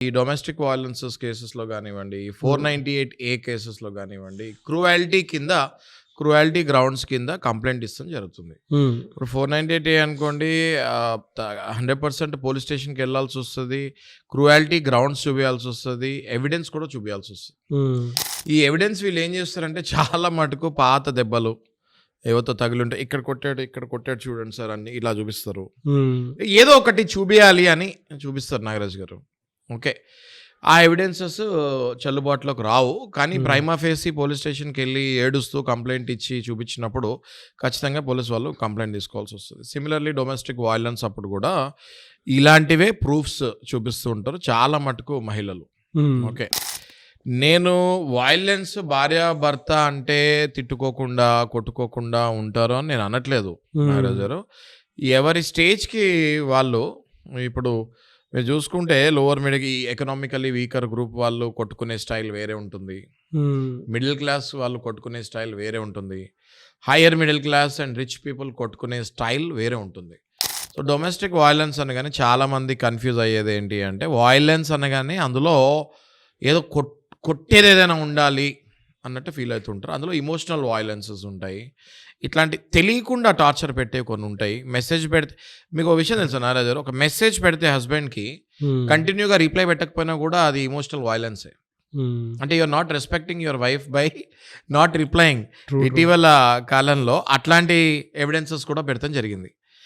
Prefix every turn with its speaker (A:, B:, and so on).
A: ఈ డొమెస్టిక్ వయలెన్సెస్ కేసెస్‌లో గానివ్వండి, 498 కేసెస్‌లో గానివ్వండి, క్రుయాలిటీ గ్రౌండ్స్ కింద కంప్లెయింట్ ఇస్తాం జరుగుతుంది. ఇప్పుడు 498 అనుకోండి, 100% పోలీస్ స్టేషన్‌కి వెళ్ళాల్సొస్తది. క్రుయాలిటీ గ్రౌండ్స్ చూపియాల్సొస్తది. ఎవిడెన్స్ కూడా చూపియాల్సొస్తది. ఈ ఎవిడెన్స్ వీళ్ళు ఏం చేస్తారంటే చాలా మటుకు పాత దెబ్బలు ఏవతో తగిలుంటాయి. ఇక్కడ కొట్టాడు చూడండి సార్ అని ఇలా చూపిస్తారు. ఏదో ఒకటి చూపియాలి అని చూపిస్తారు నాగరాజ్ గారు. ఓకే. ఆ ఎవిడెన్సెస్ చెల్లుబాటులోకి రావు. కానీ ప్రైమా ఫేసి పోలీస్ స్టేషన్‌కి వెళ్ళి ఏడుస్తూ కంప్లెయింట్ ఇచ్చి చూపించినప్పుడు ఖచ్చితంగా పోలీస్ వాళ్ళు కంప్లెయింట్ తీసుకోవాల్సి వస్తుంది. సిమిలర్లీ డొమెస్టిక్ వయలెన్స్ అప్పుడు కూడా ఇలాంటివే ప్రూఫ్స్ చూపిస్తూ ఉంటారు చాలా మటుకు మహిళలు. ఓకే. నేను వయలెన్స్ భార్యాభర్త అంటే తిట్టుకోకుండా, కొట్టుకోకుండా ఉంటారు అని నేను అనట్లేదు నాగరాజు గారు. ఎవరి స్టేజ్‌కి వాళ్ళు ఇప్పుడు మీరు చూసుకుంటే లోవర్ ఎకనామికల్లీ వీకర్ గ్రూప్ వాళ్ళు కొట్టుకునే స్టైల్ వేరే ఉంటుంది. మిడిల్ క్లాస్ వాళ్ళు కొట్టుకునే స్టైల్ వేరే ఉంటుంది. Higher middle class and rich people కొట్టుకునే స్టైల్ వేరే ఉంటుంది. సో డొమెస్టిక్ వయలెన్స్ అనగానే చాలామంది కన్ఫ్యూజ్ అయ్యేది ఏంటి అంటే, వయలెన్స్ అనగానే అందులో ఏదో కొట్టేది ఏదైనా ఉండాలి అన్నట్టు ఫీల్ అవుతుంటారు. అందులో ఇమోషనల్ వయలెన్సెస్ ఉంటాయి. ఇట్లాంటి తెలియకుండా టార్చర్ పెట్టే కొన్ని ఉంటాయి. మెసేజ్ పెడితే మీకు ఒక విషయం తెలుసా నారాజ్ గారు, ఒక మెసేజ్ పెడితే హస్బెండ్కి కంటిన్యూగా రిప్లై పెట్టకపోయినా కూడా అది ఇమోషనల్ వయలెన్సే. అంటే you're not respecting your wife by not replying. ఇటీవల కాలంలో అట్లాంటి ఎవిడెన్సెస్ కూడా పెడతాం జరిగింది.